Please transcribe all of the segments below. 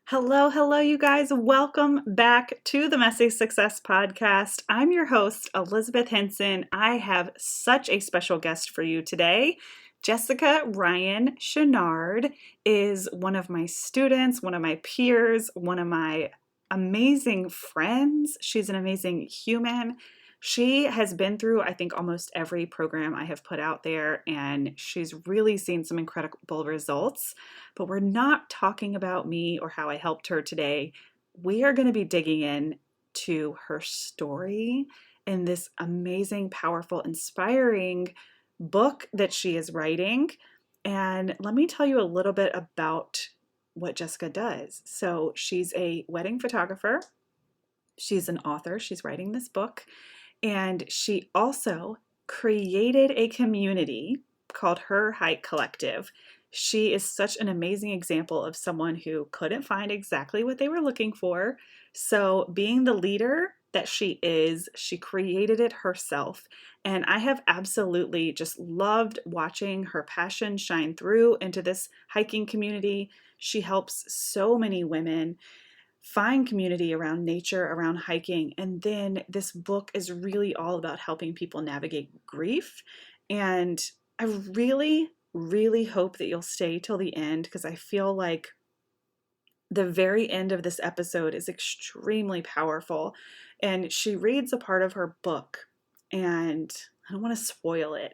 Hello, hello, you guys. Welcome back to the Messy Success Podcast. I'm your host, Elizabeth Henson. I have such a special guest for you today. Jessica Ryan Chernard is one of my students, one of my peers, one of my amazing friends. She's an amazing human. She has been through, I think, almost every program I have put out there, and she's really seen some incredible results. But we're not talking about me or how I helped her today. We are going to be digging in to her story in this amazing, powerful, inspiring book that she is writing. And let me tell you a little bit about what Jessica does. So, she's a wedding photographer, she's an author, she's writing this book, and she also created a community called Her Hike Collective. She is such an amazing example of someone who couldn't find exactly what they were looking for. So, being the leader that she is, she created it herself. And I have absolutely just loved watching her passion shine through into this hiking community. She helps so many women find community around nature, around hiking. And then this book is really all about helping people navigate grief. And I really hope that you'll stay till the end because I feel like the very end of this episode is extremely powerful. And she reads a part of her book, and I don't want to spoil it.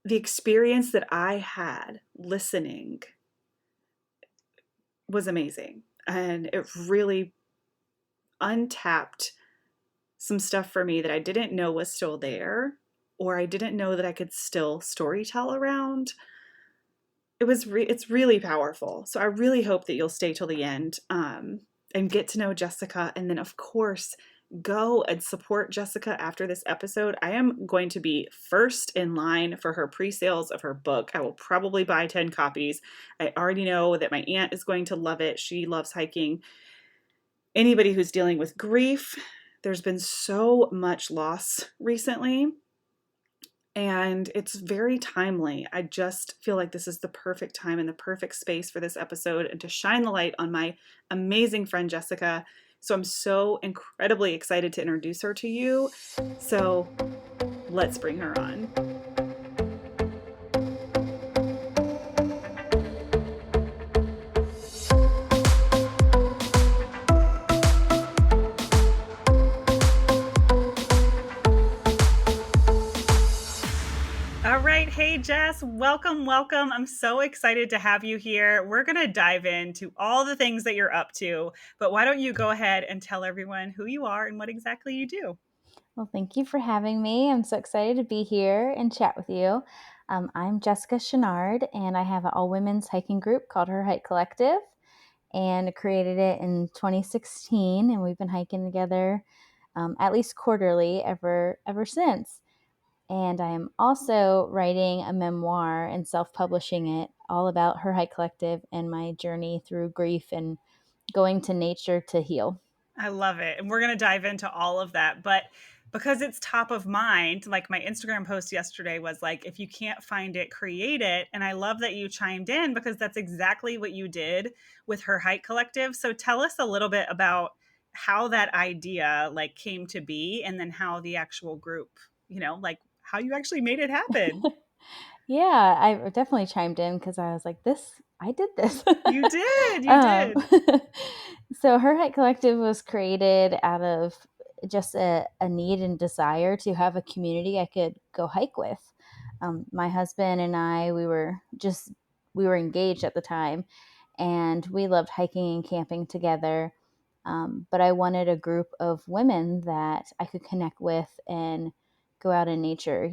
The experience that I had listening was amazing. And it really untapped some stuff for me that I didn't know was still there, or I didn't know that I could still storytell around. It's really powerful. So I really hope that you'll stay till the end and get to know Jessica, and then of course go and support Jessica after this episode. I am going to be first in line for her pre-sales of her book. I will probably buy 10 copies. I already know that my aunt is going to love it. She loves hiking. Anybody who's dealing with grief, there's been so much loss recently, and it's very timely. I just feel like this is the perfect time and the perfect space for this episode and to shine the light on my amazing friend Jessica. So I'm so incredibly excited to introduce her to you. So let's bring her on. All right. Hey, Jess, welcome, welcome. I'm so excited to have you here. We're going to dive into all the things that you're up to, but why don't you go ahead and tell everyone who you are and what exactly you do? Well, thank you for having me. I'm so excited to be here and chat with you. I'm Jessica Chernard, and I have an all-women's hiking group called Her Hike Collective, and created it in 2016, and we've been hiking together at least quarterly ever since. And I am also writing a memoir and self-publishing it, all about Her Hike Collective and my journey through grief and going to nature to heal. I love it. And we're going to dive into all of that. But because it's top of mind, like my Instagram post yesterday was like, if you can't find it, create it. And I love that you chimed in because that's exactly what you did with Her Hike Collective. So tell us a little bit about how that idea like came to be, and then how the actual group, like how you actually made it happen. Yeah, I definitely chimed in because I was like, I did this. You did. You um, did. so Her Hike Collective was created out of just a need and desire to have a community I could go hike with. My husband and I, we were engaged at the time, and we loved hiking and camping together. But I wanted a group of women that I could connect with and go out in nature.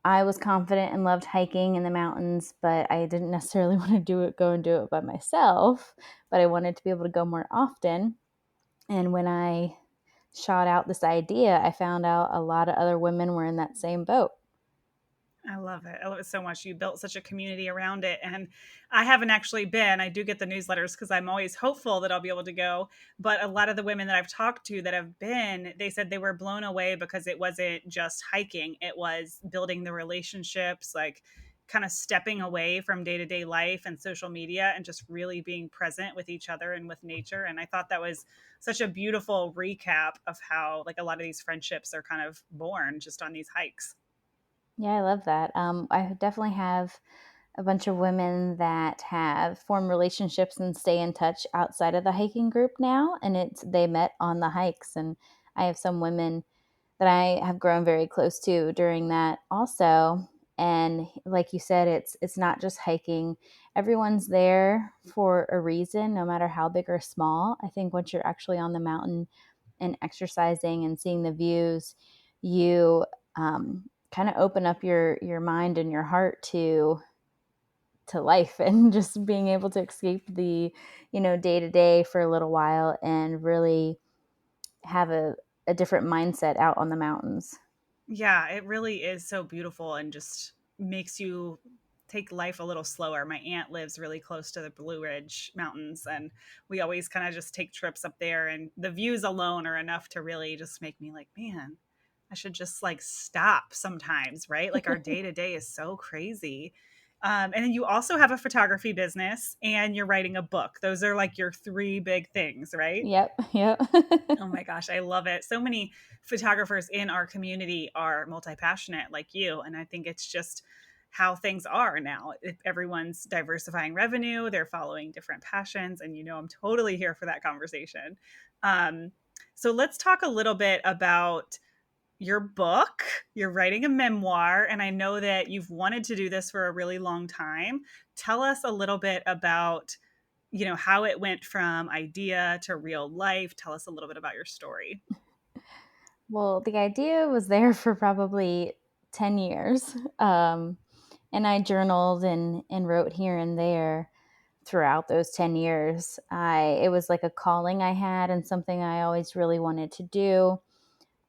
I was confident and loved hiking in the mountains, but I didn't necessarily want to go and do it by myself, but I wanted to be able to go more often. And when I shot out this idea, I found out a lot of other women were in that same boat. I love it. I love it so much. You built such a community around it. And I haven't actually been. I do get the newsletters because I'm always hopeful that I'll be able to go. But a lot of the women that I've talked to that have been, they said they were blown away because it wasn't just hiking, it was building the relationships, like kind of stepping away from day-to-day life and social media and just really being present with each other and with nature. And I thought that was such a beautiful recap of how like a lot of these friendships are kind of born just on these hikes. Yeah, I love that. I definitely have a bunch of women that have formed relationships and stay in touch outside of the hiking group now, and it's they met on the hikes. And I have some women that I have grown very close to during that also. And like you said, it's not just hiking. Everyone's there for a reason, no matter how big or small. I think once you're actually on the mountain and exercising and seeing the views, you kind of open up your mind and your heart to life and just being able to escape the day to day for a little while and really have a different mindset out on the mountains. Yeah, it really is so beautiful and just makes you take life a little slower. My aunt lives really close to the Blue Ridge Mountains, and we always kind of just take trips up there. And the views alone are enough to really just make me like, man, I should just like stop sometimes, right? Like our day to day is so crazy. And then you also have a photography business and you're writing a book. Those are like your three big things, right? Yep, yep. Oh my gosh, I love it. So many photographers in our community are multi passionate like you. And I think it's just how things are now. If everyone's diversifying revenue, they're following different passions. And, I'm totally here for that conversation. Um, so let's talk a little bit about your book. You're writing a memoir, and I know that you've wanted to do this for a really long time. Tell us a little bit about how it went from idea to real life. Tell us a little bit about your story. Well, the idea was there for probably 10 years. And I journaled and wrote here and there throughout those 10 years. It was like a calling I had and something I always really wanted to do.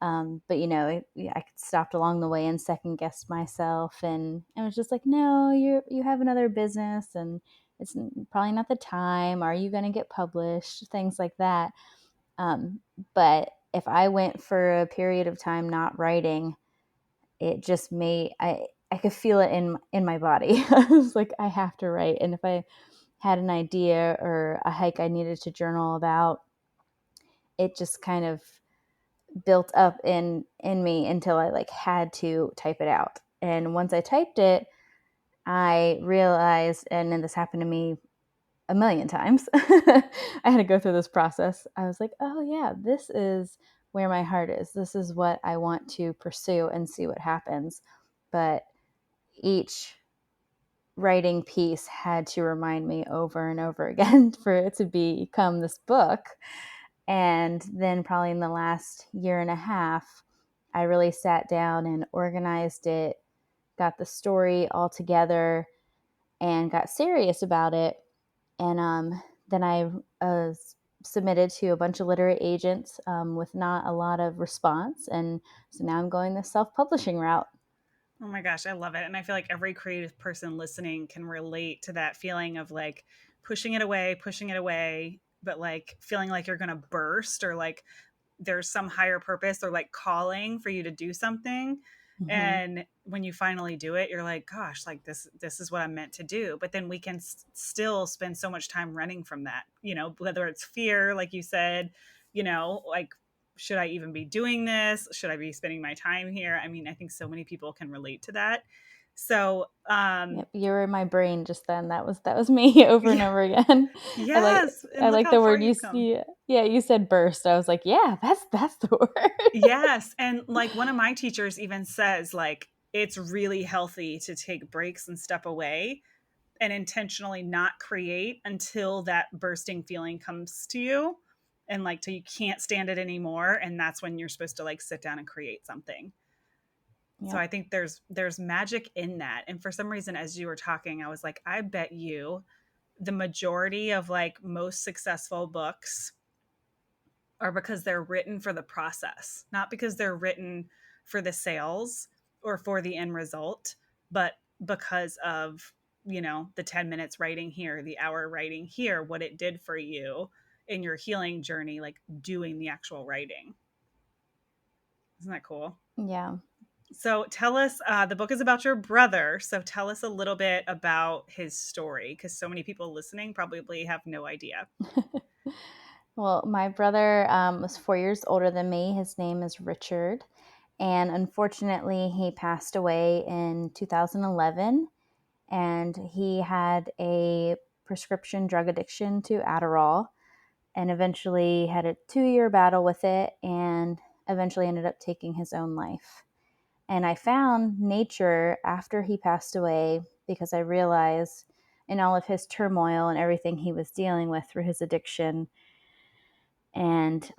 But I stopped along the way and second guessed myself, and I was just like, no, you have another business, and it's probably not the time. Are you going to get published? Things like that. Um, but if I went for a period of time not writing, it just made I could feel it in my body. I was like, I have to write, and if I had an idea or a hike I needed to journal about, it just kind of built up in me until I like had to type it out. And once I typed it, I realized, and then this happened to me a million times. I had to go through this process. I was like, oh yeah, this is where my heart is. This is what I want to pursue and see what happens. But each writing piece had to remind me over and over again for it to become this book. And then, probably in the last year and a half, I really sat down and organized it, got the story all together, and got serious about it. And then I submitted to a bunch of literary agents with not a lot of response. And so now I'm going the self publishing route. Oh my gosh, I love it. And I feel like every creative person listening can relate to that feeling of like pushing it away, but like feeling like you're going to burst or like there's some higher purpose or like calling for you to do something. Mm-hmm. And when you finally do it, you're like, gosh, like this is what I'm meant to do. But then we can still spend so much time running from that, whether it's fear, like you said, like, should I even be doing this? Should I be spending my time here? I mean, I think so many people can relate to that. So, Yep, you were in my brain just then. That was me over and yeah, over again. I like yes. And I look like how the far word you've come. yeah, you said burst. I was like, yeah, that's the word. Yes, and, like, one of my teachers even says, like, it's really healthy to take breaks and step away and intentionally not create until that bursting feeling comes to you and, like, till you can't stand it anymore, and that's when you're supposed to, like, sit down and create something. So Yep. I think there's magic in that, and for some reason, as you were talking, I was like, I bet you the majority of, like, most successful books are because they're written for the process, not because they're written for the sales or for the end result, but because of, the 10 minutes writing here, the hour writing here, what it did for you in your healing journey, like doing the actual writing. Isn't that cool? Yeah. So tell us, the book is about your brother. So tell us a little bit about his story, because so many people listening probably have no idea. Well, my brother was 4 years older than me. His name is Richard. And unfortunately, he passed away in 2011. And he had a prescription drug addiction to adderall and eventually had a 2 year battle with it and eventually ended up taking his own life. And I found nature after he passed away because I realized in all of his turmoil and everything he was dealing with through his addiction and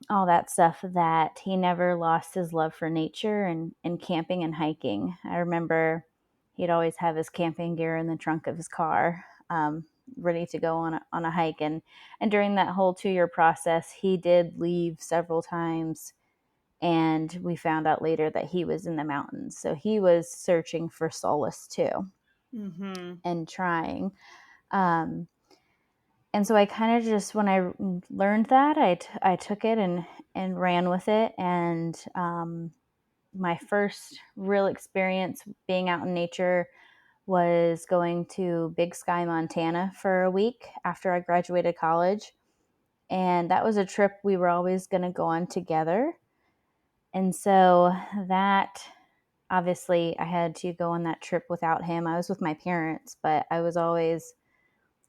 all that stuff that he never lost his love for nature and camping and hiking. I remember he'd always have his camping gear in the trunk of his car, ready to go on a hike. And during that whole 2 year process, he did leave several times. And we found out later that he was in the mountains. So he was searching for solace too Mm-hmm. and trying. Um, and so I kind of just, when I learned that, I took it and ran with it. And my first real experience being out in nature was going to Big Sky, Montana for a week after I graduated college. And that was a trip we were always going to go on together. And so that obviously I had to go on that trip without him. I was with my parents, but I was always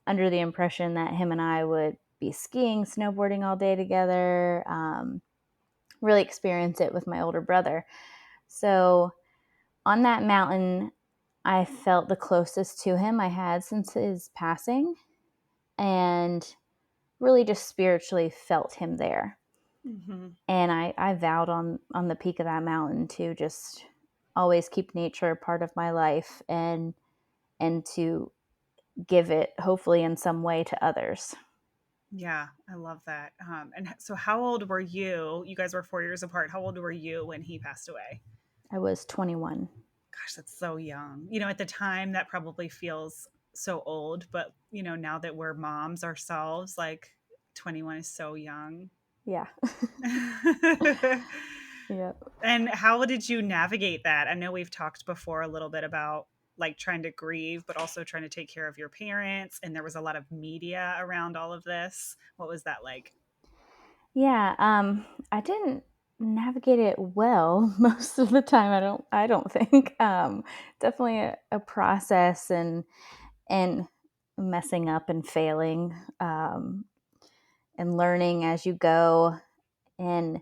under the impression that him and I would be skiing, snowboarding all day together, really experience it with my older brother. So on that mountain, I felt the closest to him I had since his passing and really just spiritually felt him there. Mm-hmm. And I vowed on the peak of that mountain to just always keep nature a part of my life and to give it hopefully in some way to others. Yeah, I love that. And so, how old were you? You guys were 4 years apart. How old were you when he passed away? I was 21. Gosh, that's so young. At the time, that probably feels so old, but now that we're moms ourselves, like 21 is so young. Yeah. Yep. And how did you navigate that? I know we've talked before a little bit about like trying to grieve, but also trying to take care of your parents. And there was a lot of media around all of this. What was that like? Yeah, I didn't navigate it well most of the time. I don't think. Definitely a process and messing up and failing, and learning as you go and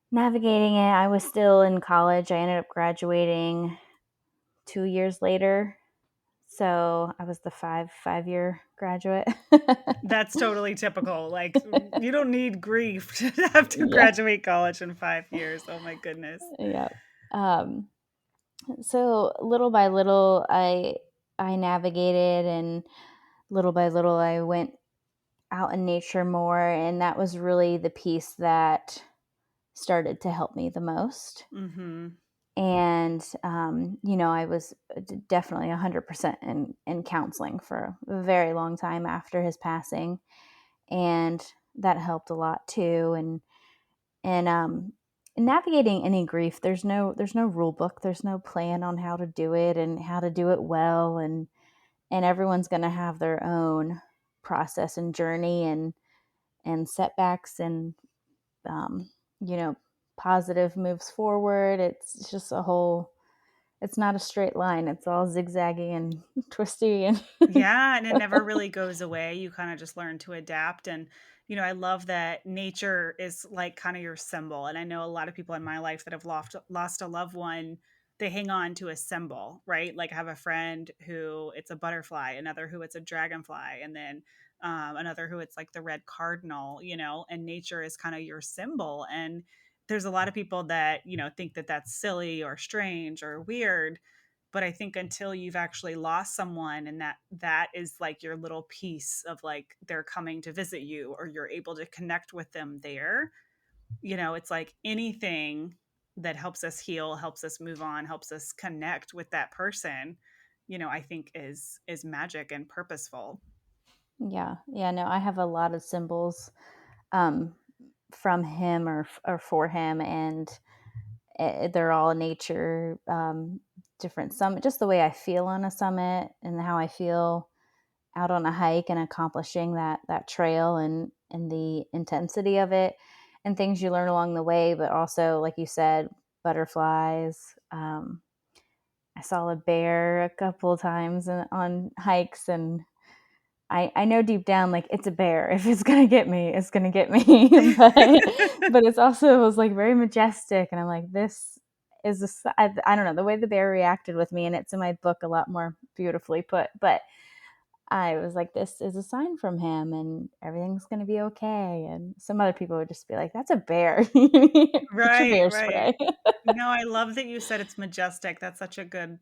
navigating it. I was still in college. I ended up graduating 2 years later. So I was the five-year graduate. That's totally typical. Like, you don't need grief to have to Yeah. graduate college in 5 years. Oh my goodness. Yeah. Um, so little by little, I navigated, and little by little, I went out in nature more, and that was really the piece that started to help me the most. Mm-hmm. And I was definitely 100% in counseling for a very long time after his passing, and that helped a lot too. And navigating any grief, there's no rule book, there's no plan on how to do it and how to do it well, and everyone's going to have their own process and journey and setbacks and um, you know positive moves forward. It's just a whole, it's not a straight line. It's all zigzaggy and twisty and Yeah, and it never really goes away. You kind of just learn to adapt. And, I love that nature is like kind of your symbol. And I know a lot of people in my life that have lost a loved one, they hang on to a symbol, right? Like I have a friend who it's a butterfly, another who it's a dragonfly, and then another who it's like the red cardinal, and nature is kind of your symbol. And there's a lot of people that, think that that's silly or strange or weird, but I think until you've actually lost someone and that is like your little piece of like they're coming to visit you or you're able to connect with them there, it's like anything that helps us heal, helps us move on, helps us connect with that person, I think is magic and purposeful. yeah, no, I have a lot of symbols um, from him or for him, they're all nature, different summit, just the way I feel on a summit and how I feel out on a hike and accomplishing that trail, and the intensity of it and things you learn along the way, but also, like you said, butterflies. I saw a bear a couple of times on hikes, and I know deep down, like, it's a bear. If it's gonna get me, it's gonna get me. But it's also, it was like very majestic, and I'm like, this is I don't know, the way the bear reacted with me, and it's in my book a lot more beautifully put. But I was like, this is a sign from him, and everything's gonna be okay. And some other people would just be like, that's a bear. Get your Right, bear right. spray. No, I love that you said it's majestic. That's such a good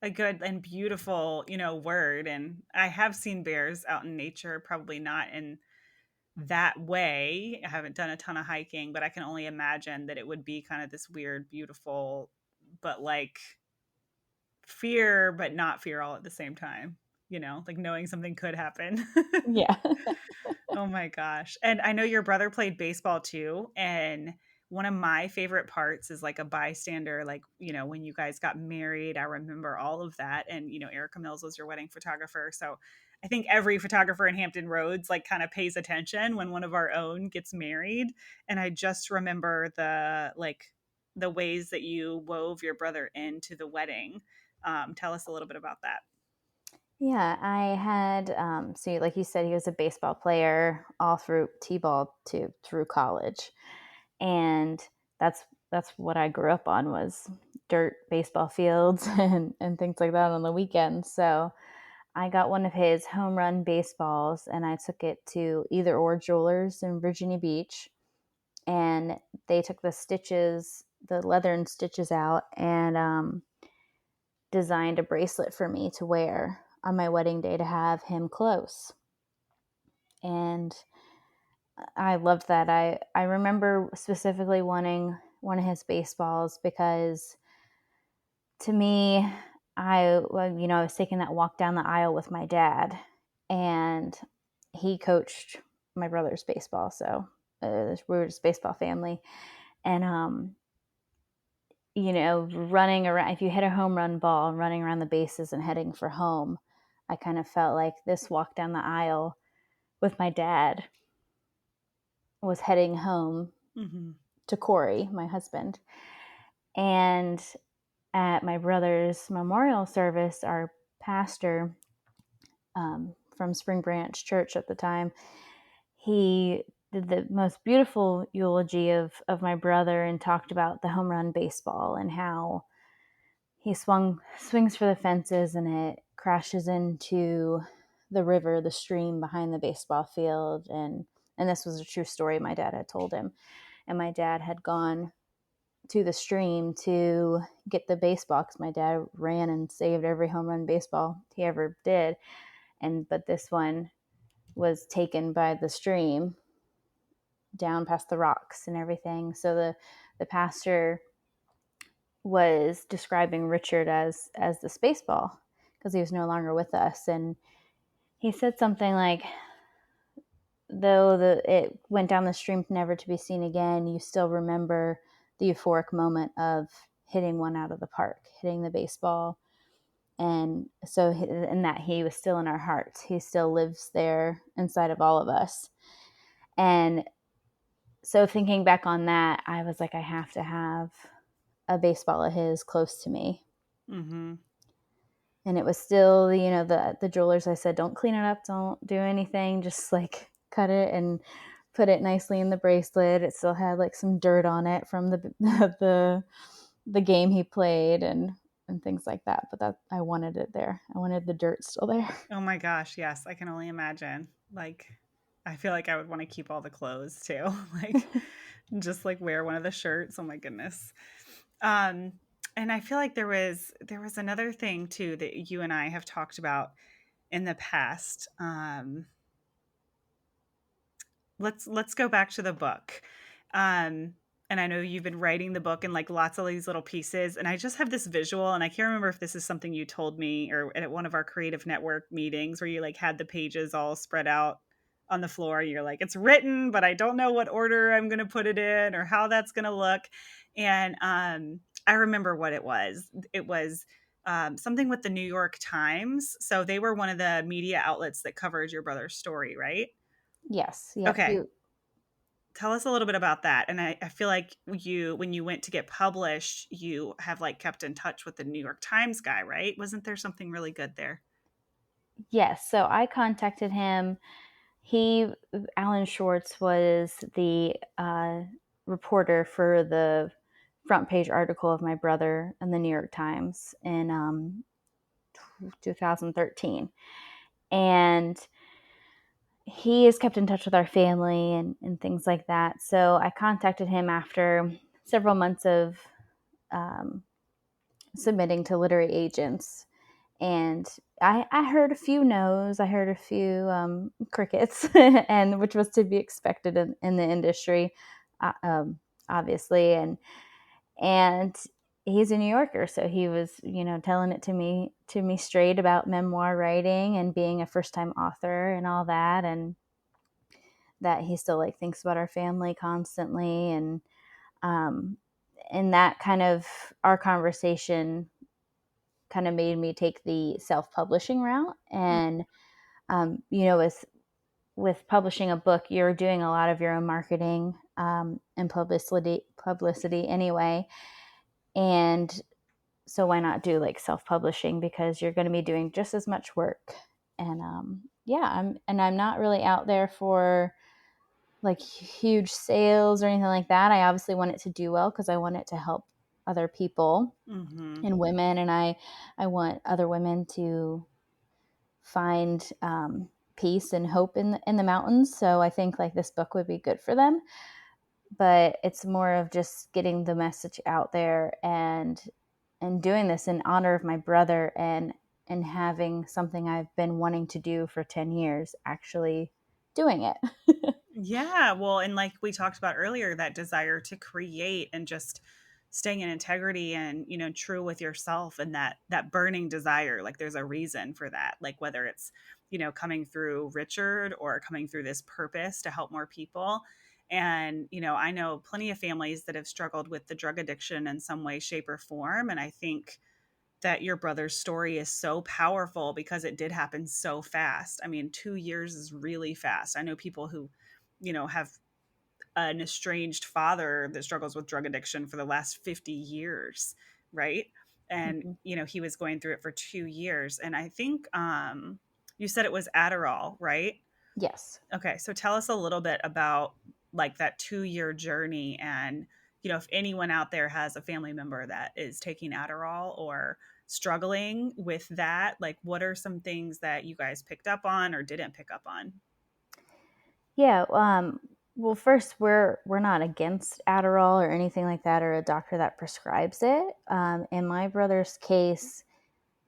and beautiful, word. And I have seen bears out in nature, probably not in that way. I haven't done a ton of hiking, but I can only imagine that it would be kind of this weird, beautiful, but like fear, but not fear all at the same time, like knowing something could happen. Yeah. Oh my gosh. And I know your brother played baseball too. And one of my favorite parts is like a bystander, like, when you guys got married, I remember all of that. And, Erica Mills was your wedding photographer. So I think every photographer in Hampton Roads like kind of pays attention when one of our own gets married. And I just remember the ways that you wove your brother into the wedding. Tell us a little bit about that. Yeah, I had, so like you said, he was a baseball player all through T-ball to through college. And that's that's what I grew up on, was dirt baseball fields and things like that on the weekends. So I got one of his home run baseballs, and I took it to Either Or Jewelers in Virginia Beach, and they took the leather and stitches out, and designed a bracelet for me to wear on my wedding day to have him close. And I loved that. I remember specifically wanting one of his baseballs because, to me, I was taking that walk down the aisle with my dad, and he coached my brother's baseball. So we were just baseball family. And running around, if you hit a home run ball, running around the bases and heading for home, I kind of felt like this walk down the aisle with my dad was heading home Hmm. to Corey, my husband. And at my brother's memorial service, our pastor, from Spring Branch Church at the time, he did the most beautiful eulogy of my brother and talked about the home run baseball and how he swings for the fences and it crashes into the river, the stream behind the baseball field. And this was a true story my dad had told him. And my dad had gone to the stream to get the baseball, because my dad ran and saved every home run baseball he ever did. But this one was taken by the stream down past the rocks and everything. So the pastor was describing Richard as the Spaceball, because he was no longer with us. And he said something like, though it went down the stream never to be seen again, you still remember the euphoric moment of hitting one out of the park, hitting the baseball. And so in that, he was still in our hearts. He still lives there inside of all of us. And so thinking back on that, I was like, I have to have a baseball of his close to me. Hmm. And it was still, the jewelers, I said, don't clean it up, don't do anything, just like cut it and put it nicely in the bracelet. It still had like some dirt on it from the the game he played, and things like that. But that, I wanted it there. I wanted the dirt still there. Oh my gosh, yes, I can only imagine. Like, I feel like I would want to keep all the clothes too. Like, just like wear one of the shirts. Oh my goodness. Um, and I feel like there was another thing too that you and I have talked about in the past. Let's go back to the book. Um, and I know you've been writing the book in like lots of these little pieces, and I just have this visual, and I can't remember if this is something you told me or at one of our creative network meetings where you like had the pages all spread out on the floor. You're like, it's written, but I don't know what order I'm going to put it in or how that's going to look. And I remember what it was. It was something with the New York Times. So they were one of the media outlets that covered your brother's story, right? Yes. Yep. Okay. Tell us a little bit about that. And I feel like when you went to get published, you have like kept in touch with the New York Times guy, right? Wasn't there something really good there? Yes. So I contacted him. Alan Schwartz was the reporter for the front page article of my brother in the New York Times in 2013. And he has kept in touch with our family and things like that. So I contacted him after several months of um, submitting to literary agents. And I heard a few no's. I heard a few crickets, and which was to be expected in the industry, uh, um, obviously. And he's a New Yorker, so he was, telling it to me straight about memoir writing and being a first time author and all that, and that he still like thinks about our family constantly, um, and that kind of our conversation kind of made me take the self publishing route. And with publishing a book, you're doing a lot of your own marketing and publicity anyway. And so why not do like self publishing, because you're going to be doing just as much work. And I'm not really out there for like huge sales or anything like that. I obviously want it to do well because I want it to help other people Mm-hmm. and women, and I want other women to find peace and hope in the mountains. So I think like this book would be good for them. But it's more of just getting the message out there and doing this in honor of my brother, and having something I've been wanting to do for 10 years actually doing it. Yeah, well, and like we talked about earlier, that desire to create and just staying in integrity and, true with yourself, and that burning desire, like there's a reason for that. Like whether it's, coming through Richard or coming through this purpose to help more people. And, I know plenty of families that have struggled with the drug addiction in some way, shape, or form. And I think that your brother's story is so powerful because it did happen so fast. I mean, 2 years is really fast. I know people who, have an estranged father that struggles with drug addiction for the last 50 years, right? And, Mhm. he was going through it for 2 years. And I think you said it was Adderall, right? Yes. Okay, so tell us a little bit about like that 2-year journey, and if anyone out there has a family member that is taking Adderall or struggling with that, like what are some things that you guys picked up on or didn't pick up on? Yeah. Well, first, we're not against Adderall or anything like that, or a doctor that prescribes it. In my brother's case,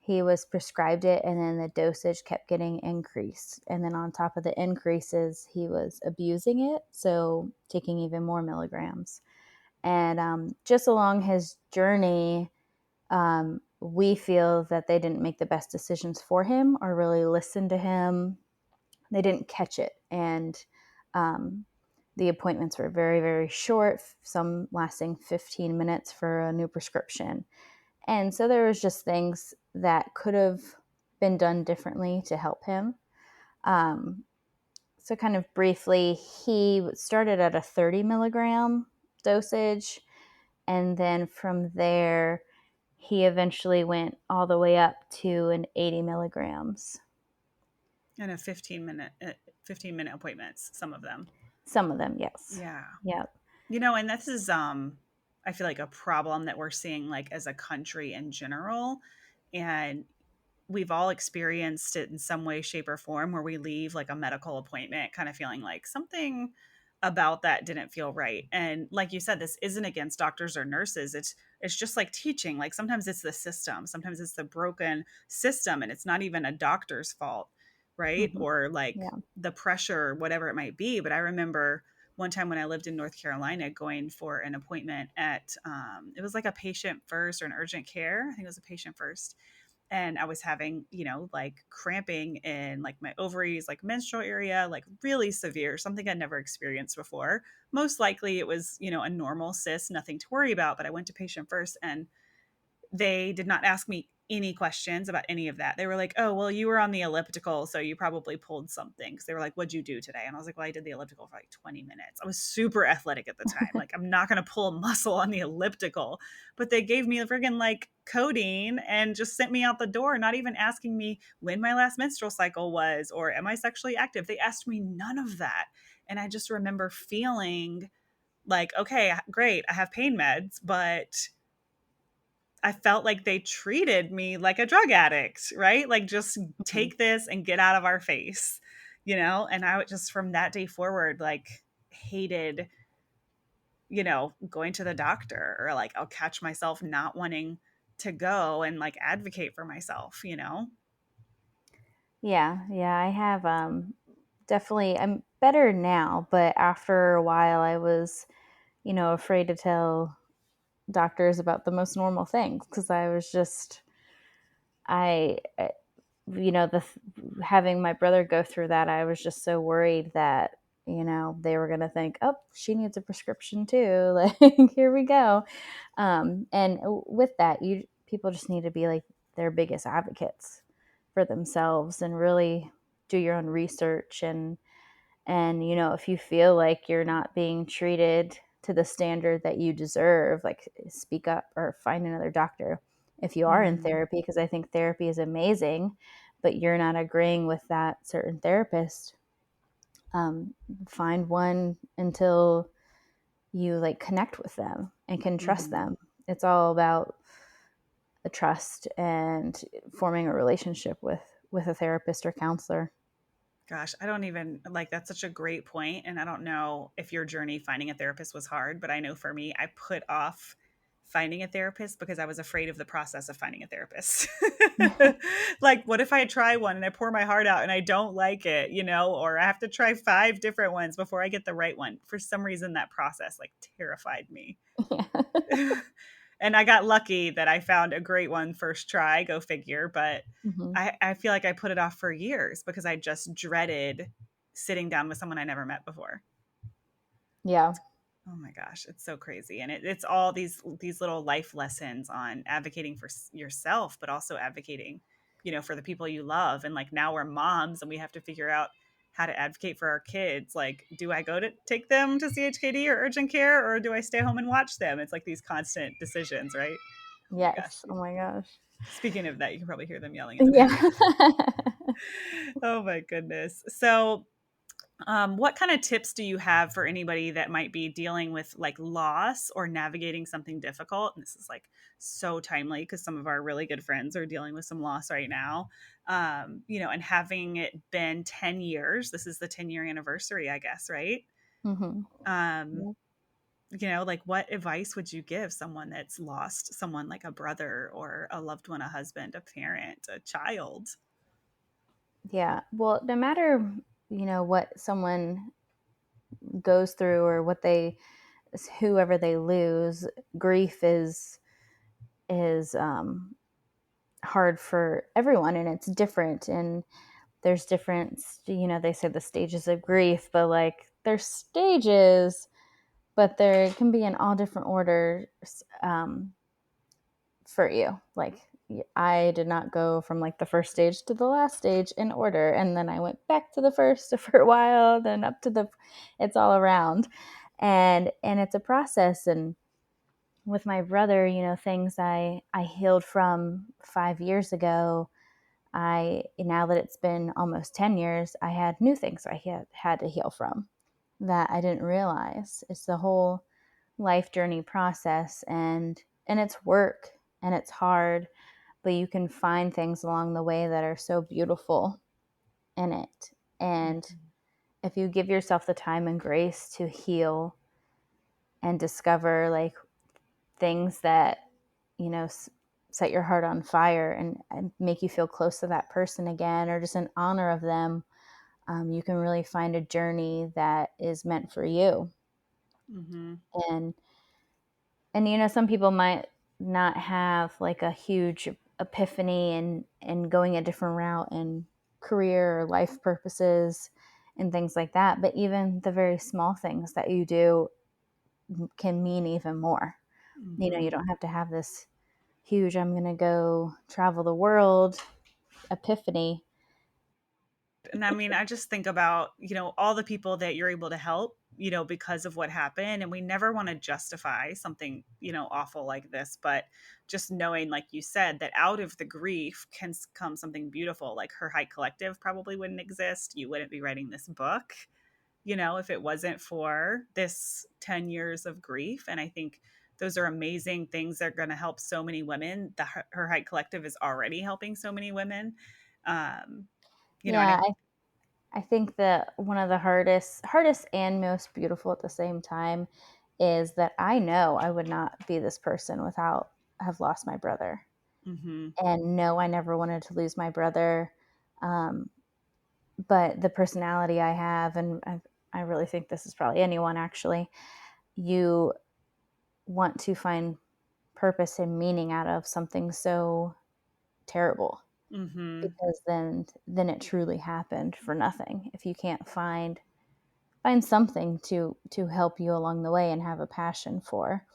he was prescribed it, and then the dosage kept getting increased. And then on top of the increases, he was abusing it, so taking even more milligrams. And just along his journey, we feel that they didn't make the best decisions for him or really listen to him. They didn't catch it. And um, the appointments were very, very short, some lasting 15 minutes for a new prescription. And so there was just things that could have been done differently to help him. Um, so kind of briefly, he started at a 30 milligram dosage. And then from there, he eventually went all the way up to an 80 milligrams. And a 15-minute appointments, some of them. Some of them, yes. Yeah. Yep. And this is I feel like a problem that we're seeing like as a country in general. And we've all experienced it in some way, shape, or form where we leave like a medical appointment kind of feeling like something about that didn't feel right. And like you said, this isn't against doctors or nurses. It's just like teaching. Like sometimes it's the system, sometimes it's the broken system, and it's not even a doctor's fault, right? Mm-hmm. Or like Yeah. the pressure, whatever it might be. But I remember one time when I lived in North Carolina going for an appointment at it was like a patient first or an urgent care. I think it was a patient first, and I was having, like cramping in like my ovaries, like menstrual area, like really severe, something I'd never experienced before. Most likely it was, a normal cyst, nothing to worry about, but I went to patient first and they did not ask me any questions about any of that. They were like, "Oh, well, you were on the elliptical, so you probably pulled something." Because they were like, "What'd you do today?" And I was like, "Well, I did the elliptical for like 20 minutes." I was super athletic at the time. Like, I'm not going to pull a muscle on the elliptical. But they gave me a friggin' like codeine and just sent me out the door, not even asking me when my last menstrual cycle was or am I sexually active. They asked me none of that. And I just remember feeling like, okay, great, I have pain meds, but I felt like they treated me like a drug addict, right? Like, just Mhm. take this and get out of our face, And I would just, from that day forward, like, hated, going to the doctor, or like I'll catch myself not wanting to go and like advocate for myself. Yeah, yeah, I have definitely I'm better now, but after a while I was, afraid to tell doctors about the most normal things because I was just I the having my brother go through that, I was just so worried that they were going to think, oh, she needs a prescription too. Like, here we go. And with that, you people just need to be like their biggest advocates for themselves and really do your own research. And if you feel like you're not being treated to the standard that you deserve, like, speak up or find another doctor if you are in Mm-hmm. therapy, because I think therapy is amazing, but you're not agreeing with that certain therapist. um, Find one until you like connect with them and can trust Mm-hmm. them. It's all about the trust and forming a relationship with a therapist or counselor. Gosh, I don't even like, that's such a great point. And I don't know if your journey finding a therapist was hard, but I know for me, I put off finding a therapist because I was afraid of the process of finding a therapist. Like, what if I try one and I pour my heart out and I don't like it, or I have to try 5 different ones before I get the right one? For some reason, that process like terrified me. Yeah. And I got lucky that I found a great one first try, go figure. But Hmm. I feel like I put it off for years because I just dreaded sitting down with someone I never met before. Yeah. Oh my gosh, it's so crazy. And it's all these little life lessons on advocating for yourself, but also advocating, for the people you love. And like, now we're moms and we have to figure out how to advocate for our kids. Like, do I go to take them to CHKD or urgent care, or do I stay home and watch them? It's like these constant decisions, right? Oh my gosh. Yes. Oh my gosh. Speaking of that, you can probably hear them yelling in the Yeah. background. Oh my goodness. So, what kind of tips do you have for anybody that might be dealing with like loss or navigating something difficult? And this is like so timely because some of our really good friends are dealing with some loss right now. And having it been 10 years, this is the 10-year anniversary, I guess, right? Hmm. Um, like, what advice would you give someone that's lost someone like a brother or a loved one, a husband, a parent, a child? Yeah. Well, no matter, what someone goes through or whoever they lose, grief is hard for everyone, and it's different. And there's different, they say the stages of grief, but like there's stages, but there can be in all different orders. For you. Like, I did not go from like the first stage to the last stage in order, and then I went back to the first for a while, then up to the. It's all around, and it's a process. And with my brother, things I healed from 5 years ago. I Now that it's been almost 10 years, I had new things I had to heal from that I didn't realize. It's the whole life journey process, and it's work and it's hard, but you can find things along the way that are so beautiful in it. And if you give yourself the time and grace to heal and discover like things that, you know, set your heart on fire and make you feel close to that person again, or just in honor of them, you can really find a journey that is meant for you. Mm-hmm. And some people might not have like a huge epiphany and going a different route in career or life purposes and things like that. But even the very small things that you do can mean even more. You Mhm. don't have to have this huge, I'm going to go travel the world epiphany. And I mean, I just think about, all the people that you're able to help, because of what happened. And we never want to justify something, awful like this. But just knowing, like you said, that out of the grief can come something beautiful. Like Her Height Collective probably wouldn't exist. You wouldn't be writing this book, if it wasn't for this 10 years of grief. And I think those are amazing things that are going to help so many women. The Her Height Collective is already helping so many women. Um, and Yeah, I think that one of the hardest and most beautiful at the same time is that I know I would not be this person without have lost my brother. Mhm. And no, I never wanted to lose my brother. Um, but the personality I have, and I really think this is probably anyone actually, you want to find purpose and meaning out of something so terrible, Mhm. because then it truly happened for nothing if you can't find something to help you along the way and have a passion for.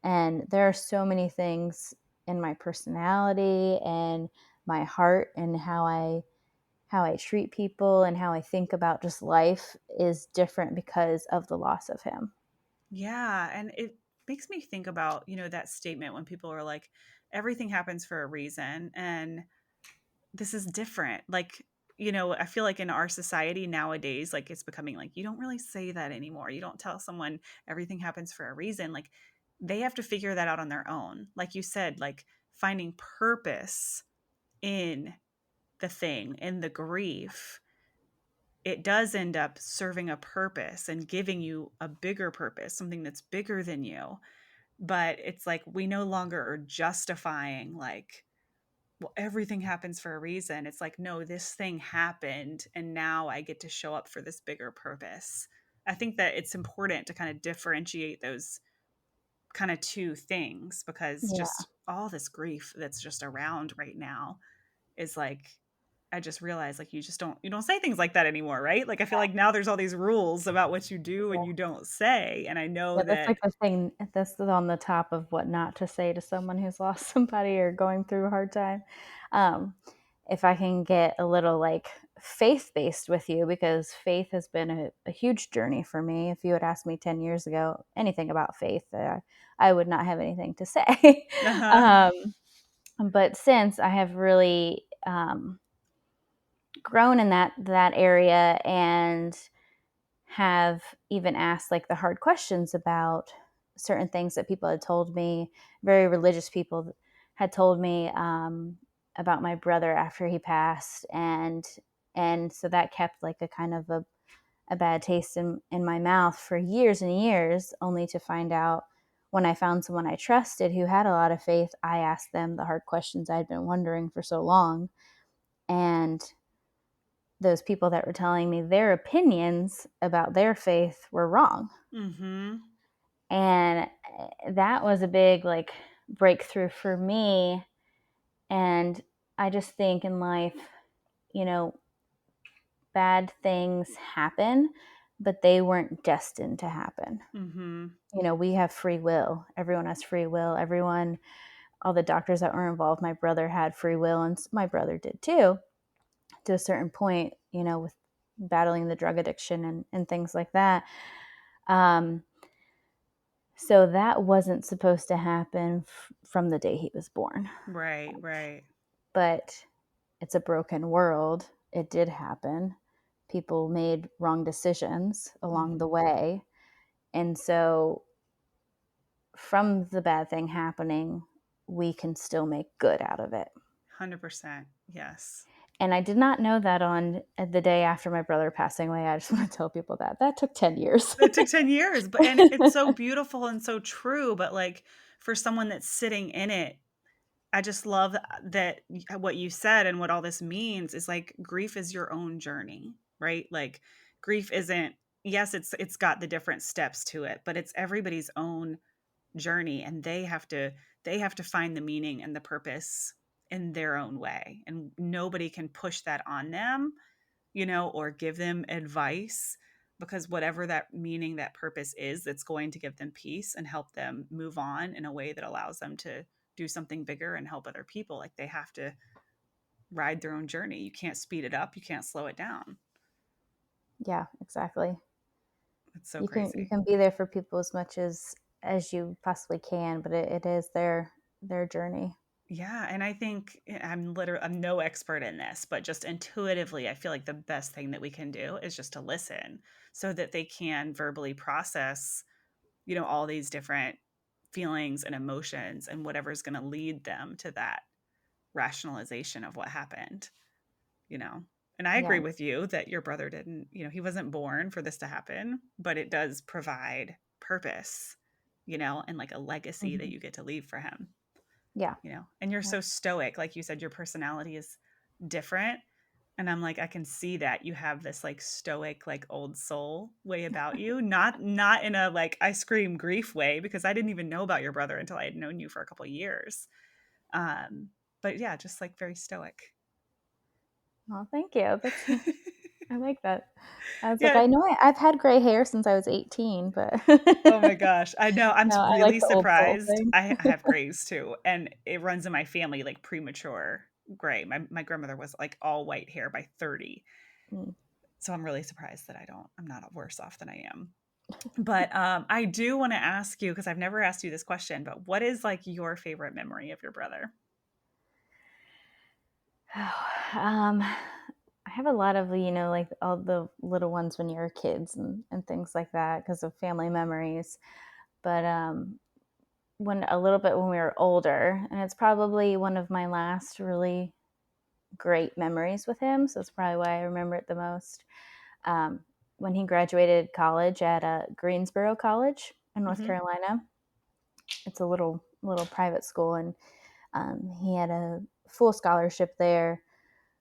And there are so many things in my personality and my heart and how I treat people and how I think about just life is different because of the loss of him. Yeah, and it makes me think about, that statement when people are like, everything happens for a reason, and this is different. Like, I feel like in our society nowadays, like it's becoming like you don't really say that anymore. You don't tell someone everything happens for a reason. Like they have to figure that out on their own. Like you said, like finding purpose in the thing, in the grief, it does end up serving a purpose and giving you a bigger purpose, something that's bigger than you. But it's like we no longer are justifying, like, well, everything happens for a reason. It's like, no, this thing happened and now I get to show up for this bigger purpose. I think that it's important to kind of differentiate those kind of two things, because Yeah. just all this grief that's just around right now is like, I just realized, like, you don't say things like that anymore, right? Like I feel like now there's all these rules about what you do and you don't say. And I know Yeah, that's that like the thing that's on the top of what not to say to someone who's lost somebody or going through a hard time. Um, if I can get a little like faith based with you, because faith has been a huge journey for me. If you had asked me 10 years ago anything about faith, I would not have anything to say. uh-huh. um, but since I have really grown in that area and have even asked like the hard questions about certain things that people had told me, very religious people had told me about my brother after he passed, and so that kept like a kind of a bad taste in my mouth for years and years, only to find out when I found someone I trusted who had a lot of faith, I asked them the hard questions I'd been wondering for so long. And those people that were telling me their opinions about their faith were wrong. Mhm. And that was a big like breakthrough for me. And I just think in life, you know, bad things happen, but they weren't destined to happen. Mhm. We have free will. Everyone has free will. Everyone, all the doctors that were involved, my brother had free will, and my brother did too, to a certain point, with battling the drug addiction and things like that. Um, so that wasn't supposed to happen from the day he was born. Right, right. But it's a broken world. It did happen. People made wrong decisions along the Mhm. way. And so from the bad thing happening, we can still make good out of it. 100%. Yes. And I did not know that on the day after my brother passing away. I just want to tell people that took 10 years. It took 10 years, but and it's so beautiful and so true, but, like, for someone that's sitting in it, I just love that what you said and what all this means is, like, grief is your own journey, right? Like, grief isn't, yes, it's got the different steps to it, but it's everybody's own journey, and they have to find the meaning and the purpose in their own way, and nobody can push that on them, or give them advice, because whatever that meaning, that purpose is, that's going to give them peace and help them move on in a way that allows them to do something bigger and help other people. Like, they have to ride their own journey. You can't speed it up. You can't slow it down. Yeah, exactly. It's so You crazy. can be there for people as much as you possibly can, but it is their journey. Yeah, and I think I'm no expert in this, but just intuitively, I feel like the best thing that we can do is just to listen, so that they can verbally process, all these different feelings and emotions and whatever's going to lead them to that rationalization of what happened, you know. And I agree Yeah. with you that your brother didn't, he wasn't born for this to happen, but it does provide purpose, and like a legacy that Hmm. you get to leave for him. Yeah. And you're Yeah. so stoic. Like you said, your personality is different. And I'm like, I can see that you have this like stoic, like old soul way about you. Not in a like I scream grief way, because I didn't even know about your brother until I had known you for a couple of years. Um, but yeah, just like very stoic. Oh, thank you. That's I like that. I was like, Yeah. I know I've had gray hair since I was 18, but Oh my gosh. I know. I'm no, I like really the old soul surprised. thing. I have grays too. And it runs in my family, like premature gray. My grandmother was like all white hair by 30. Mm. So I'm really surprised that I'm not worse off than I am. But I do want to ask you, because I've never asked you this question, but what is like your favorite memory of your brother? I have a lot of, like all the little ones when you're kids and things like that because of family memories. But when a little bit when we were older, and it's probably one of my last really great memories with him. So it's probably why I remember it the most. Um, when he graduated college at Greensboro College in North Hmm. Carolina, it's a little private school, and he had a full scholarship there.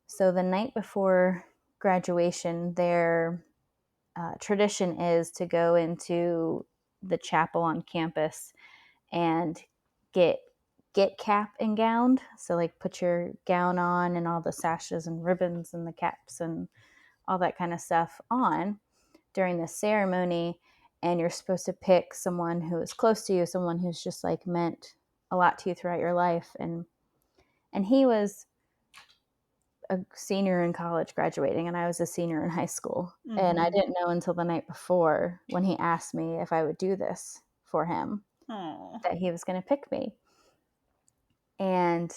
So the night before graduation, their tradition is to go into the chapel on campus and get cap and gowned. So like put your gown on and all the sashes and ribbons and the caps and all that kind of stuff on during the ceremony. And you're supposed to pick someone who is close to you, someone who's just like meant a lot to you throughout your life. And he was a senior in college graduating, and I was a senior in high school. And I Hmm. didn't know until the night before when he asked me if I would do this for him Oh. that he was going to pick me. And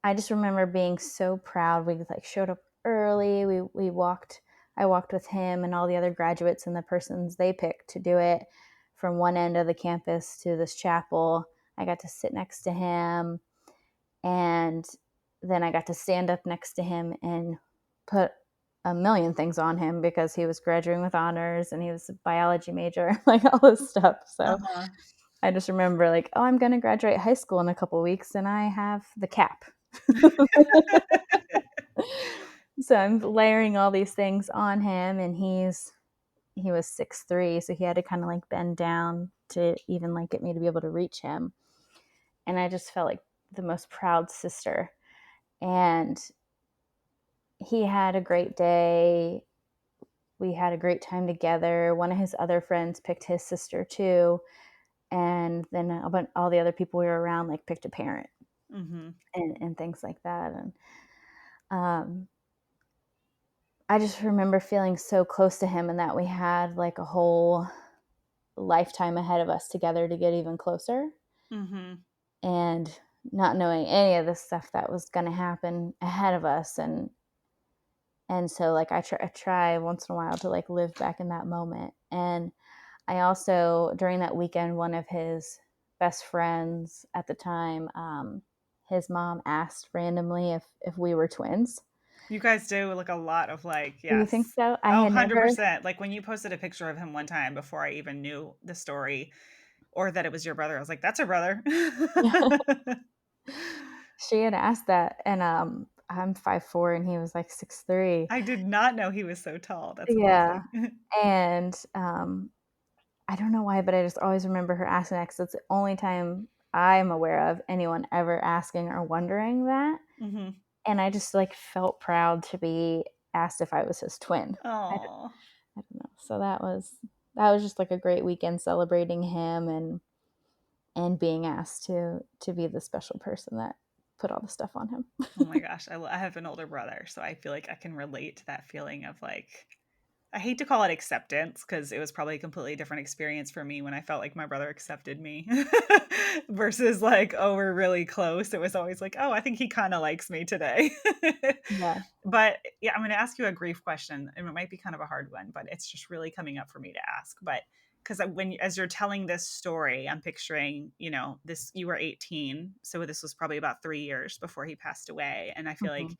I just remember being so proud. We like showed up early. We walked. I walked with him and all the other graduates and the persons they picked to do it from one end of the campus to this chapel. I got to sit next to him, and then I got to stand up next to him and put a million things on him because he was graduating with honors and he was a biology major, like all this stuff. So Uh-huh. I just remember like, oh, I'm going to graduate high school in a couple weeks and I have the cap. So I'm layering all these things on him, and he was 6'3", so he had to kind of like bend down to even like get me to be able to reach him. And I just felt like the most proud sister. And he had a great day. We had a great time together. One of his other friends picked his sister too, and then all the other people we were around like picked a parent Hmm. and things like that. And um, I just remember feeling so close to him, and that we had like a whole lifetime ahead of us together to get even closer, Hmm. and not knowing any of the stuff that was going to happen ahead of us. And so like I try once in a while to like live back in that moment. And I also, during that weekend, one of his best friends at the time, his mom asked randomly if we were twins. You guys do look a lot of like, Do you think yes. so? I Oh, had never. 100%. Like when you posted a picture of him one time before I even knew the story or that it was your brother, I was like, that's her brother. She had asked that, and I'm 5'4", and he was like 6'3". I did not know he was so tall. That's Yeah, amazing. and I don't know why, but I just always remember her asking that because it's the only time I'm aware of anyone ever asking or wondering that. Mm-hmm. And I just like felt proud to be asked if I was his twin. Oh. I don't know. So that was just like a great weekend celebrating him and being asked to be the special person that put all the stuff on him. Oh my gosh, I have an older brother, so I feel like I can relate to that feeling of like, I hate to call it acceptance because it was probably a completely different experience for me when I felt like my brother accepted me versus like, oh, we're really close. It was always like, oh, I think he kind of likes me today. Yeah. But yeah, I'm going to ask you a grief question, and it might be kind of a hard one, but it's just really coming up for me to ask. But because when as you're telling this story, I'm picturing, this, you were 18, so this was probably about 3 years before he passed away, and I feel Hmm. like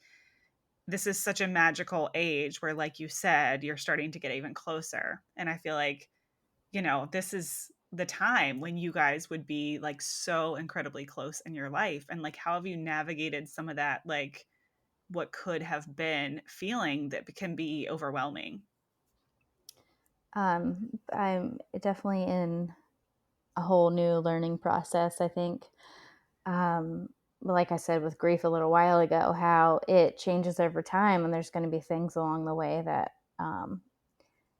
this is such a magical age where, like you said, you're starting to get even closer. And I feel like, this is the time when you guys would be like so incredibly close in your life. And like, how have you navigated some of that, like what could have been feeling that can be overwhelming? I'm definitely in a whole new learning process. I think, um, like I said with grief a little while ago, how it changes over time, and there's going to be things along the way that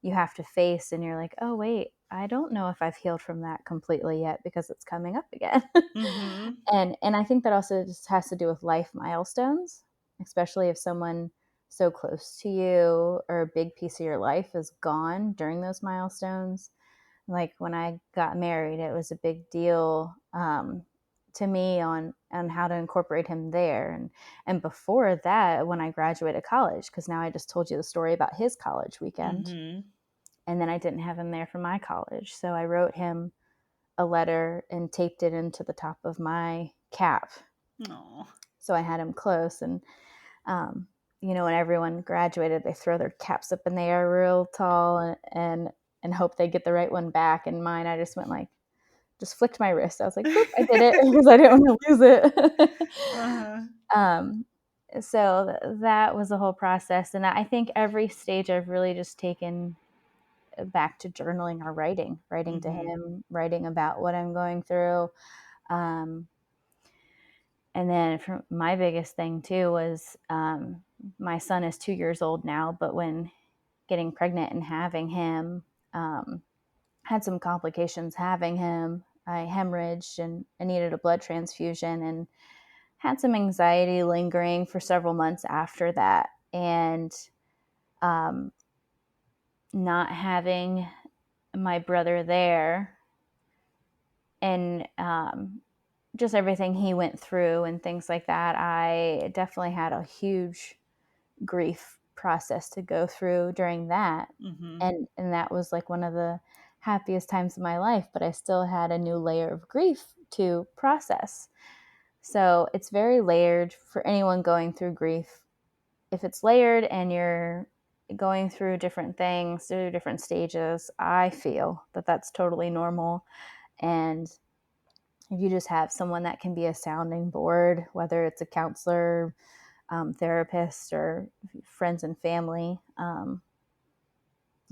you have to face, and you're like, oh wait, I don't know if I've healed from that completely yet because it's coming up again. Mm-hmm. And I think that also just has to do with life milestones, especially if someone so close to you or a big piece of your life is gone during those milestones. Like when I got married, it was a big deal, to me on how to incorporate him there, and before that, when I graduated college, because now I just told you the story about his college weekend, Mm-hmm. and then I didn't have him there for my college, so I wrote him a letter and taped it into the top of my cap, Oh. so I had him close. And um, when everyone graduated, they throw their caps up in the air real tall, and hope they get the right one back. And mine, I just went like, just flicked my wrist. I was like, boop, I did it because I didn't want to lose it. Uh-huh. um, so that was the whole process. And I think every stage I've really just taken back to journaling or writing to Mm-hmm. him, writing about what I'm going through. Um, and then for my biggest thing too was, my son is 2 years old now, but when getting pregnant and having him, um, had some complications having him. I hemorrhaged and I needed a blood transfusion, and had some anxiety lingering for several months after that. And um, not having my brother there, and just everything he went through and things like that, I definitely had a huge grief process to go through during that. Mm-hmm. And that was like one of the happiest times of my life, but I still had a new layer of grief to process. So it's very layered for anyone going through grief. If it's layered and you're going through different things, through different stages, I feel that that's totally normal. And if you just have someone that can be a sounding board, whether it's a counselor, therapist, or friends and family,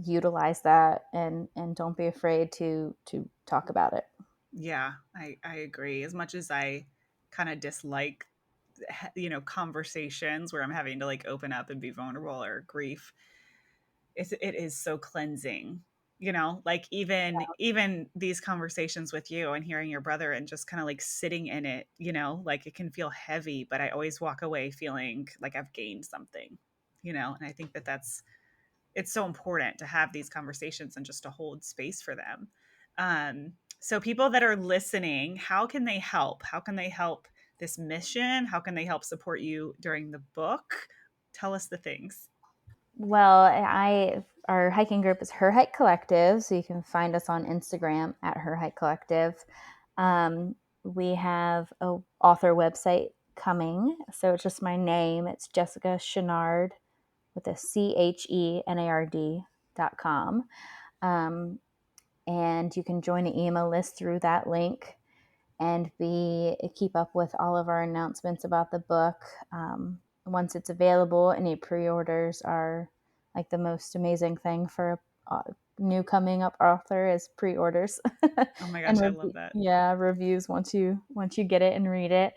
utilize that, and don't be afraid to talk about it. Yeah, I agree. As much as I kind of dislike, conversations where I'm having to like open up and be vulnerable or grief, it is so cleansing. Like even these conversations with you and hearing your brother and just kind of like sitting in it, like it can feel heavy, but I always walk away feeling like I've gained something, and I think that it's so important to have these conversations and just to hold space for them. So people that are listening, how can they help? How can they help this mission? How can they help support you during the book? Tell us the things. Well, our hiking group is Her Hike Collective, so you can find us on Instagram at Her Hike Collective. We have a author website coming, so it's just my name. It's Jessica Chernard with a CHENARD.com. And you can join the email list through that link and keep up with all of our announcements about the book. Once it's available, any pre-orders are like the most amazing thing for new coming up author is pre-orders. Oh my And gosh, I love that. reviews once you get it and read it.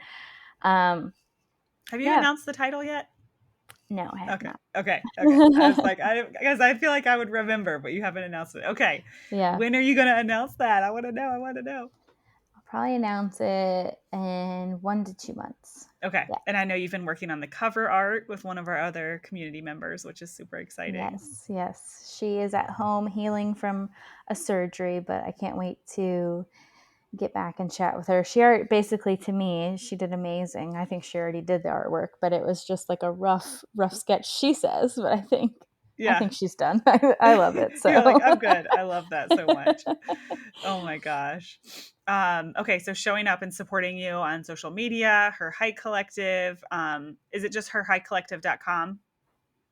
Have you Yeah, announced the title yet? no, I have Okay. not. Okay. Okay. I was like, because I feel like I would remember, but you haven't announced it. Okay. Yeah, When are you going to announce that? I want to know. I want to know. I'll probably announce it in 1 to 2 months. Okay. Yeah. And I know you've been working on the cover art with one of our other community members, which is super exciting. Yes. She is at home healing from a surgery, but I can't wait to get back and chat with her. She basically, to me, she did amazing. I think she already did the artwork, but it was just like a rough sketch, she says, but I Yeah. think she's done. I love it. You're like, So I'm good. I love that so much. Oh my gosh. Okay, so showing up and supporting you on social media, her hike collective. Is it just herhikecollective.com?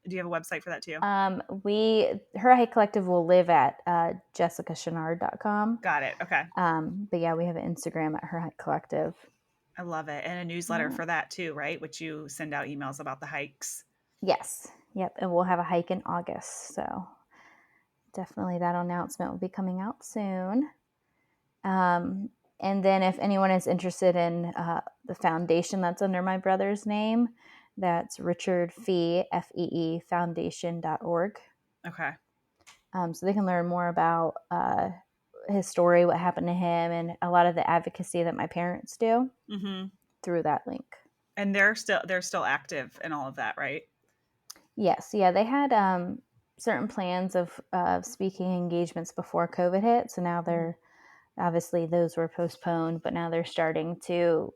Do you have a website for that too? Her hike collective will live at jessicachenard.com. Got it. Okay. But yeah, we have an Instagram at her hike collective. I love it. And a newsletter Yeah. for that too, right? Which you send out emails about the hikes. Yes. Yep. And we'll have a hike in August. So definitely that announcement will be coming out soon. And then if anyone is interested in the foundation that's under my brother's name, that's Richard Fee, Fee, foundation.org. Okay. So they can learn more about his story, what happened to him, and a lot of the advocacy that my parents do through that link. And they're still active in all of that, right? Yes. Yeah. They had certain plans of speaking engagements before COVID hit. So now they're obviously those were postponed, but now they're starting to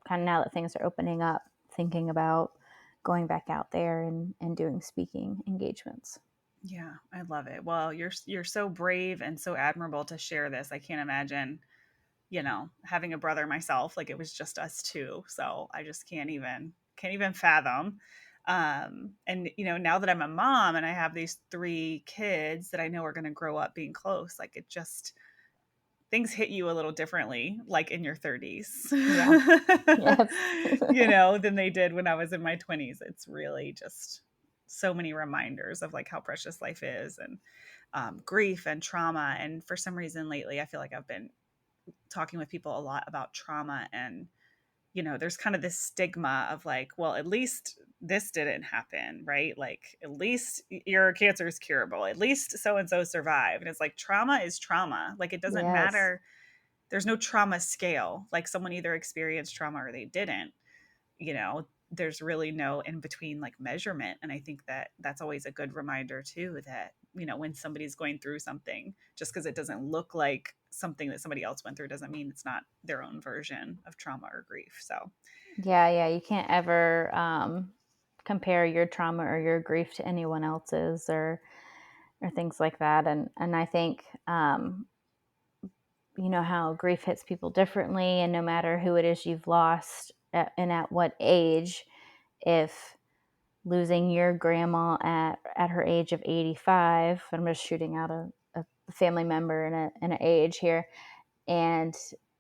kind of, now that things are opening up, thinking about going back out there and doing speaking engagements. Yeah, I love it. Well, you're so brave and so admirable to share this. I can't imagine, having a brother myself. Like it was just us two, so I just can't even fathom. And now that I'm a mom and I have these three kids that I know are going to grow up being close, like it just things hit you a little differently, like in your 30s, Yeah. Yes. than they did when I was in my 20s. It's really just so many reminders of like how precious life is and grief and trauma. And for some reason lately, I feel like I've been talking with people a lot about trauma and there's kind of this stigma of like, well, at least this didn't happen, right? Like, at least your cancer is curable. At least so and so survived. And it's like trauma is trauma. Like, it doesn't Yes. matter. There's no trauma scale. Like, someone either experienced trauma or they didn't. There's really no in between like measurement. And I think that that's always a good reminder too, that when somebody's going through something, just because it doesn't look like something that somebody else went through doesn't mean it's not their own version of trauma or grief. So Yeah. You can't ever compare your trauma or your grief to anyone else's or things like that. And I think you know how grief hits people differently, and no matter who it is you've lost and at what age, if losing your grandma at her age of 85, I'm just shooting out a family member and an age here, and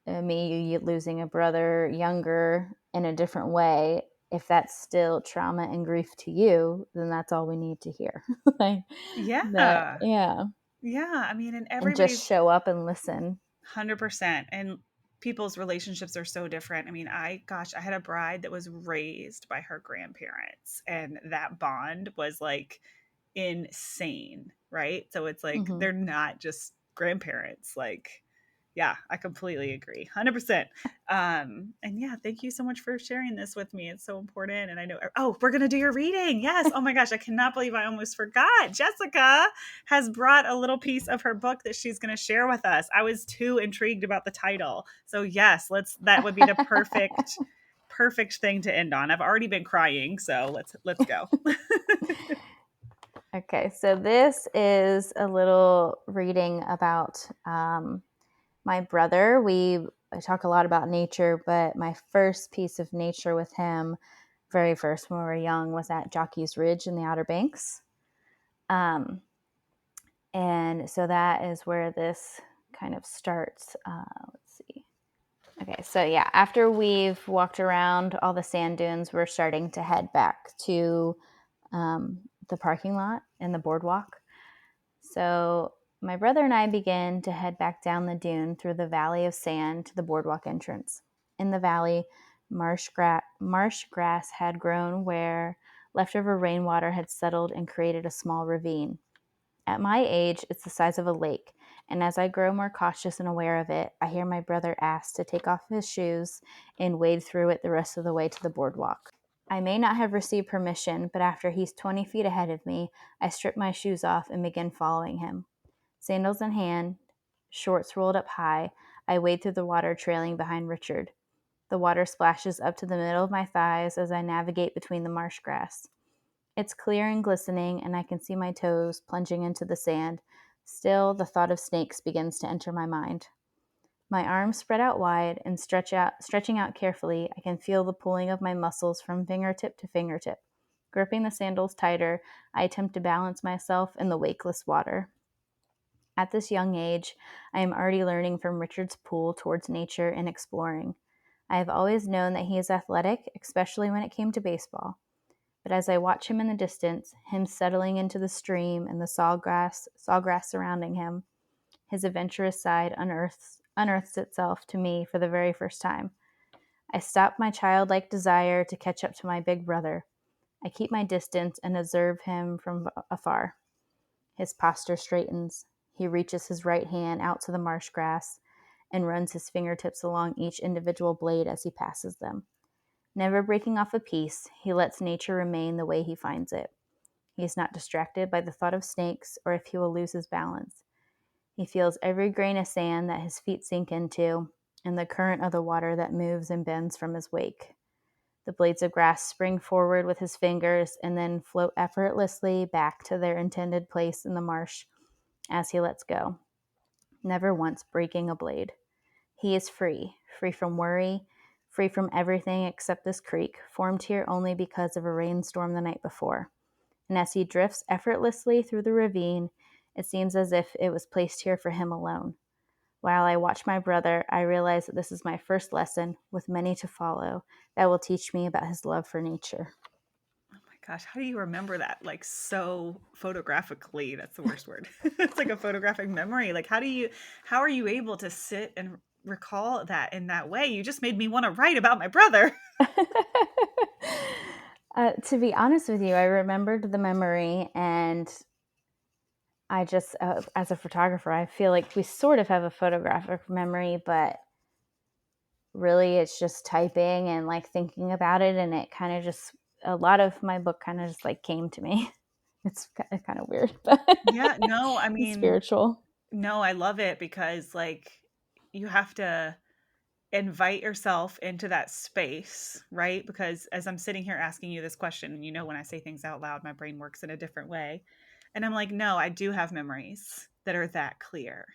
me you losing a brother younger in a different way, if that's still trauma and grief to you, then that's all we need to hear. Like that. yeah, Yeah. yeah. I mean, and And just everybody's show up and listen. 100%. And people's relationships are so different. I mean, I had a bride that was raised by her grandparents, and that bond was like insane, right? So it's like Mm-hmm. they're not just grandparents. Like, yeah, I completely agree. 100%. And yeah, thank you so much for sharing this with me. It's so important. And I know, oh, we're going to do your reading. Yes. Oh my gosh. I cannot believe I almost forgot. Jessica has brought a little piece of her book that she's going to share with us. I was too intrigued about the title. So yes, that would be the perfect thing to end on. I've already been crying, so let's go. Okay, so this is a little reading about my brother. I talk a lot about nature, but my first piece of nature with him, very first when we were young, was at Jockey's Ridge in the Outer Banks. And so that is where this kind of starts. Let's see. Okay, so yeah, after we've walked around all the sand dunes, we're starting to head back to the parking lot and the boardwalk. So My brother and I began to head back down the dune through the valley of sand to the boardwalk entrance. In the valley, marsh grass had grown where leftover rainwater had settled and created a small ravine. At my age, it's the size of a lake, and as I grow more cautious and aware of it, I hear my brother ask to take off his shoes and wade through it the rest of the way to the boardwalk. I may not have received permission, but after he's 20 feet ahead of me, I strip my shoes off and begin following him. Sandals in hand, shorts rolled up high, I wade through the water trailing behind Richard. The water splashes up to the middle of my thighs as I navigate between the marsh grass. It's clear and glistening, and I can see my toes plunging into the sand. Still, the thought of snakes begins to enter my mind. My arms spread out wide and stretching out carefully, I can feel the pulling of my muscles from fingertip to fingertip. Gripping the sandals tighter, I attempt to balance myself in the wakeless water. At this young age, I am already learning from Richard's pull towards nature and exploring. I have always known that he is athletic, especially when it came to baseball. But as I watch him in the distance, him settling into the stream and the sawgrass surrounding him, his adventurous side unearths itself to me for the very first time. I stop my childlike desire to catch up to my big brother. I keep my distance and observe him from afar. His posture straightens. He reaches his right hand out to the marsh grass and runs his fingertips along each individual blade as he passes them. Never breaking off a piece, he lets nature remain the way he finds it. He is not distracted by the thought of snakes or if he will lose his balance. He feels every grain of sand that his feet sink into and the current of the water that moves and bends from his wake. The blades of grass spring forward with his fingers and then float effortlessly back to their intended place in the marsh as he lets go, never once breaking a blade. He is free, free from worry, free from everything except this creek, formed here only because of a rainstorm the night before. And as he drifts effortlessly through the ravine, it seems as if it was placed here for him alone. While I watch my brother, I realize that this is my first lesson, with many to follow, that will teach me about his love for nature. Oh my gosh, how do you remember that? Like so photographically. That's the worst word. It's like a photographic memory. Like how are you able to sit and recall that in that way? You just made me want to write about my brother. To be honest with you, I remembered the memory, and I just, as a photographer, I feel like we sort of have a photographic memory, but really it's just typing and like thinking about it. And it kind of just, a lot of my book kind of just like came to me. It's kind of weird, but Yeah, no, I it's mean, spiritual. no, I love it because like you have to invite yourself into that space, right? Because as I'm sitting here asking you this question, and you know, when I say things out loud, my brain works in a different way. And I'm like, no, I do have memories that are that clear.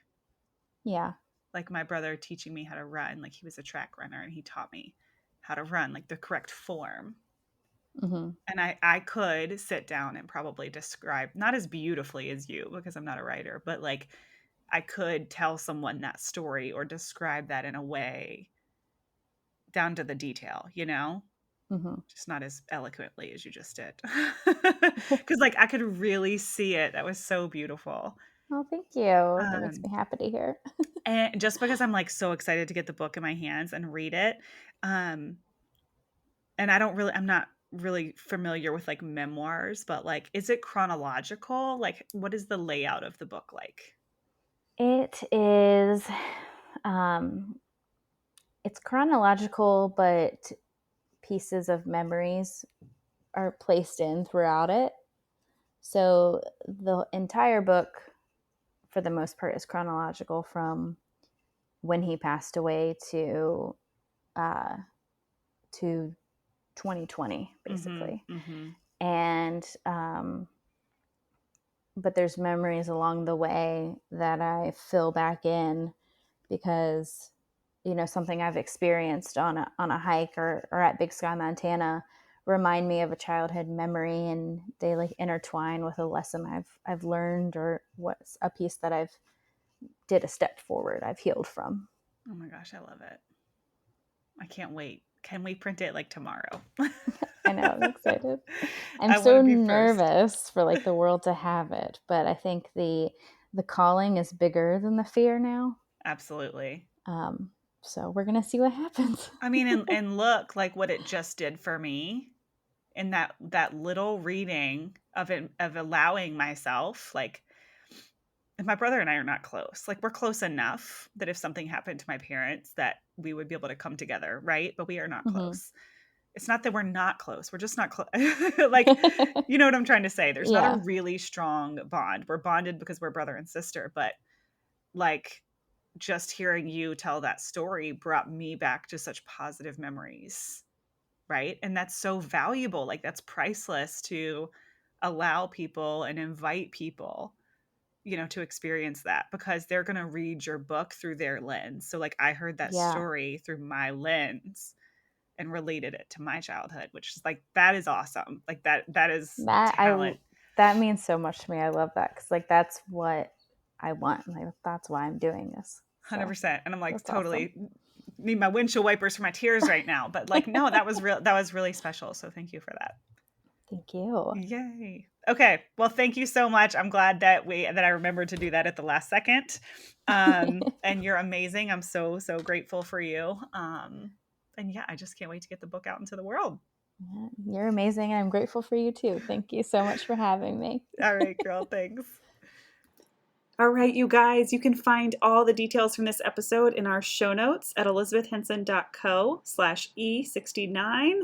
Yeah. Like my brother teaching me how to run, like he was a track runner and he taught me how to run, like the correct form. Mm-hmm. And I could sit down and probably describe, not as beautifully as you, because I'm not a writer, but like I could tell someone that story or describe that in a way down to the detail, you know? Mm-hmm. Just not as eloquently as you just did. Because like I could really see it. That was so beautiful. Oh, thank you. That makes Um, me happy to hear. and just because I'm like so excited to get the book in my hands and read it, um, and I'm not really familiar with like memoirs, but like, is it chronological? Like, what is the layout of the book like? It is, um, it's chronological, but pieces of memories are placed in throughout it. So the entire book, for the most part, is chronological from when he passed away uh, to 2020, Mm-hmm. basically. Mm-hmm. And but there's memories along the way that I fill back in because something I've experienced on a hike or at Big Sky, Montana, remind me of a childhood memory, and they like intertwine with a lesson I've learned, or what's a piece that I've did a step forward I've healed from. Oh my gosh, I love it. I can't wait. Can we print it like tomorrow? I know, I'm excited. I'm I want to so be first. nervous for like the world to have it, but I think the calling is bigger than the fear now. Absolutely. So we're going to see what happens. I mean, and look like what it just did for me in that little reading of it, of allowing myself, like, and my brother and I are not close. Like, we're close enough that if something happened to my parents that we would be able to come together, right? But we are not close. It's not that we're not close. We're just not close. Like, you know what I'm trying to say? There's not a Yeah. really strong bond. We're bonded because we're brother and sister, but like, just hearing you tell that story brought me back to such positive memories, right? And that's so valuable. Like, that's priceless to allow people and invite people, you know, to experience that, because they're going to read your book through their lens. So like, I heard that Yeah. story through my lens and related it to my childhood, which is like, that is awesome. Like, that is talent. That means so much to me. I love that, because like that's what I want. Like that's why I'm doing this. So 100%. And I'm like, that's awesome. totally need my windshield wipers for my tears right now. But like, no, that was real. That was really special. So thank you for that. Thank you. Yay. Okay. Well, thank you so much. I'm glad that I remembered to do that at the last second. And you're amazing. I'm so grateful for you. And yeah, I just can't wait to get the book out into the world. Yeah, you're amazing, and I'm grateful for you too. Thank you so much for having me. All right, girl. Thanks. All right, you guys, you can find all the details from this episode in our show notes at elizabethhenson.co/E69.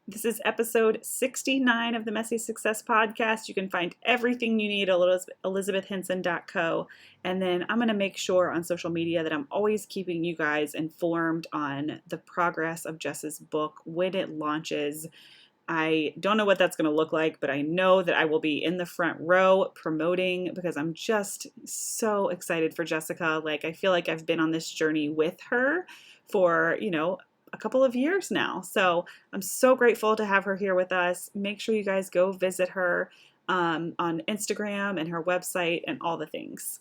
This is episode 69 of the Messy Success Podcast. You can find everything you need at elizabethhenson.co. And then I'm going to make sure on social media that I'm always keeping you guys informed on the progress of Jess's book when it launches. I don't know what that's going to look like, but I know that I will be in the front row promoting, because I'm just so excited for Jessica. Like, I feel like I've been on this journey with her for, you know, a couple of years now. So I'm so grateful to have her here with us. Make sure you guys go visit her on Instagram and her website and all the things.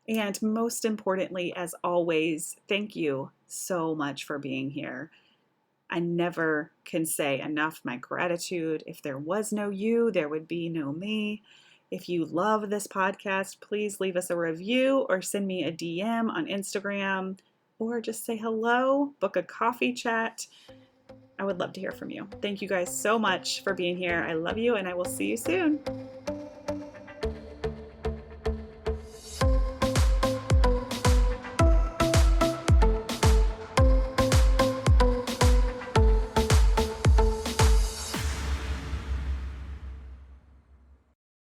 And most importantly, as always, thank you so much for being here. I never can say enough my gratitude. If there was no you, there would be no me. If you love this podcast, please leave us a review or send me a DM on Instagram, or just say hello, book a coffee chat. I would love to hear from you. Thank you guys so much for being here. I love you, and I will see you soon.